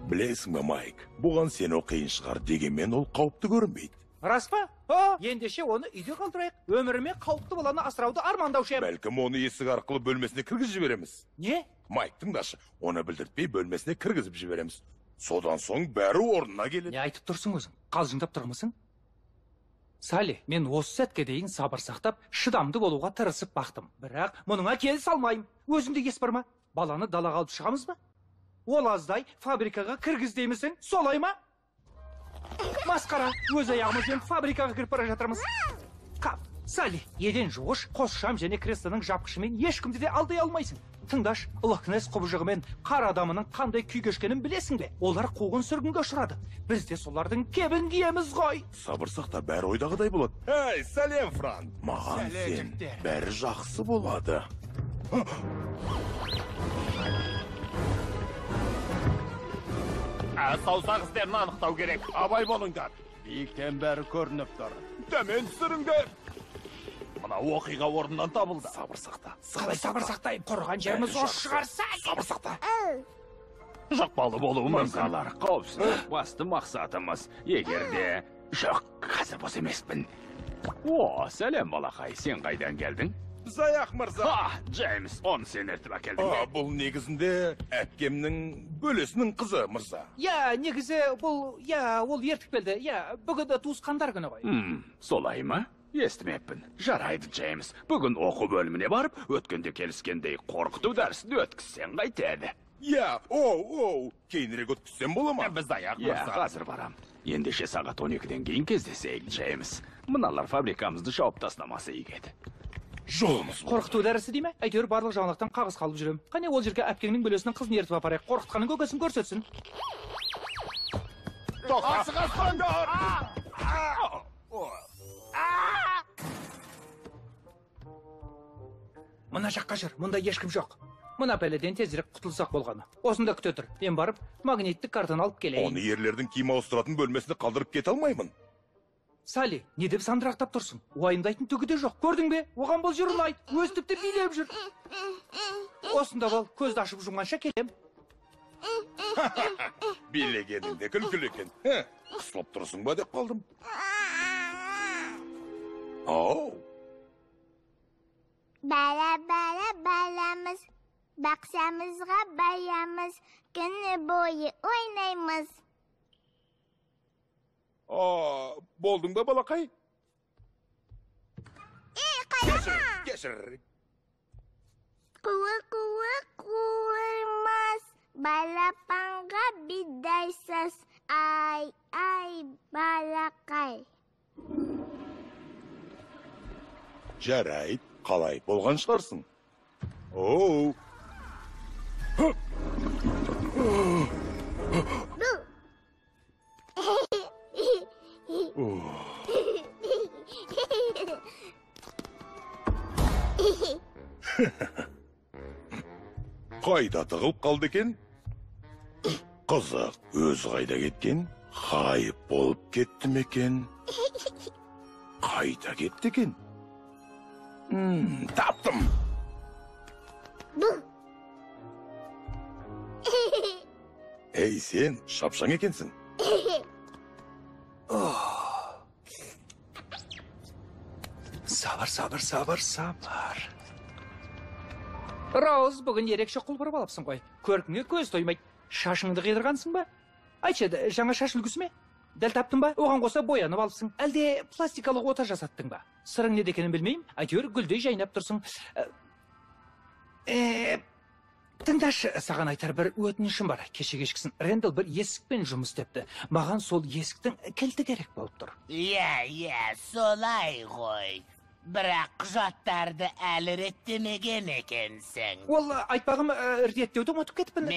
Білесің бе, Майк, бұған сен қиын шығар дегенмен ол қауіпті көрінбейді. Рас па? Ендеше оны үйде қалдырайық. Өміріме қауіпті баланы асырауды армандаушы ем. Бәлкім оны есік арқылы бөлмесіне кіргізіп жібереміз. Не? Майк, тыңдашы, оны білдіртпей бөлмесіне кіргізіп жібереміз. Содан соң бәрі орнына келеді. Не айтып тұрсың өзің? Қалжыңдап тұрмысың? Салли, мен осы сәтке дейін сабыр сақтап, шыдамды болуға тырысып бақтым. Бірақ мұныңа келісе алмаймын. Өзіңде ес бар ма? Баланы далаға алып шығамыз ба? Ол аздай фабрикаға кіргіз деймісің? Солай ма? Масқара, өз аяғымызбен фабрикаға кіріп бара жатырмыз. Қап, Салли, еден жуғыш, қос шам және кресленің жапқышымен ешкімді де алдай алмайсың. Тыңдаш, Лох-Несс құбыжығымен қар адамының қандай күй кешкенін білесің бе? Олар қуғын сүргінге ұшырады. Біз де солардың кебін киеміз ғой. Сабыр сақта, бәрі ойдағыдай болады. Эй, сәлем, Фран. Маған сен, бәрі жақсы болады. Саусақ іздерін анықтау керек. Абай болыңдар. Биіктен бәрі көрініп тұр. Төмен түсіріңдер. Мына оқиға орнынан табылды. Сабыр сақта. Қалай сабыр сақтайын? Қорған жеріміз осы шығарса. Сабыр сақта. Жұқпалы болуы мүмкін. Мырзалар, қауіпсіздік басты мақсатымыз. Егер де... Жоқ, қазір бос емеспін. О, сәлем балақай, сен қайдан келдің? Заяқ мырза. Джеймс, оны сен ертіп әкелдің бе? Бұл негізінде әпкемнің бөлесінің қызы, мырза. Негізі бұл, ол ертіп келді. Бүгін туысқандар күні ғой. Солай ма? Естімеппін. Жарайды, Джеймс. Бүгін оқу бөліміне барып, өткенде келіскендей қорқыту дәрісін өткізсең қайтеді. Кейінірек өткізсем бола ма? Біз аяқ мырза. Қазір барам. Ендеше сағат 12-ден кейін кездесейік, Джеймс. Мұналар фабрикамызды жауып тастамасы егеді. Жолымыз болды. Қорқыту дәрісі дей ме? Әйтеуір барлық жаңалықтан қағыс қалып жүрем. Қане ол жерге әпкеңнің бөлесінің қызын ертіп апарайық. Қорқытқанның көкесін көрсетсін. Мына жаққа жүр, мұнда ешкім жоқ. Мына пәледен тезірек құтылсақ болғаны. Осында күте тұр. Мен барып, магниттік картаны алып келейін. Оны ерлердің киім ауыстыратын бөлмесіне қалдырып кете алмаймын. Салли, не деп сандырақтап тұрсың? Уайымдайтын түгі де жоқ. Көрдің бе? Оған бұл жүрін айт. Өз тіпті билеп жүр. Осында бол, көзді ашып жұмғанша келем. Билегенінде күлкілі екен. Қысылып тұрсың ба деп қалдым. Бәлі баламыз, бақсамызға баямыз, күні бойы ойнаймыз. Болдың ба, балақай? Қалама! Кешір. Қуырмас, балапанға бидайсыз, ай, балақай. Жарайды, қалай болған шығарсың? Қайда тығылып қалды екен? Қызық, өз қайда кеткен? Қайып болып кетті ме екен? Қайда кетті екен? Таптым! Ей, сен шапшаң екенсің. Сабыр. Роуз, бүгін ерекше құлпырып алыпсың ғой. Көркіңе көз тоймайды. Шашыңды қидырғансың ба? Айтшы, жаңа шаш үлгісі ме? Дәл таптың ба? Оған қоса боянып алыпсың. Әлде пластикалық ота жасаттың ба? Сырың не екенін білмеймін. Әйтеуір гүлдей жайнап тұрсың. Тыңдашы, саған айтар бір өтінішім бар. Кеше кешкісін Рэндалл бір есікпен жұмыс істепті. Маған сол есіктің кілті керек болып тұр. Солай ғой. Бірақ құжаттарды әлі реттемеген екенсің. Ол айтпағым реттеуді ұмытып кетіппін.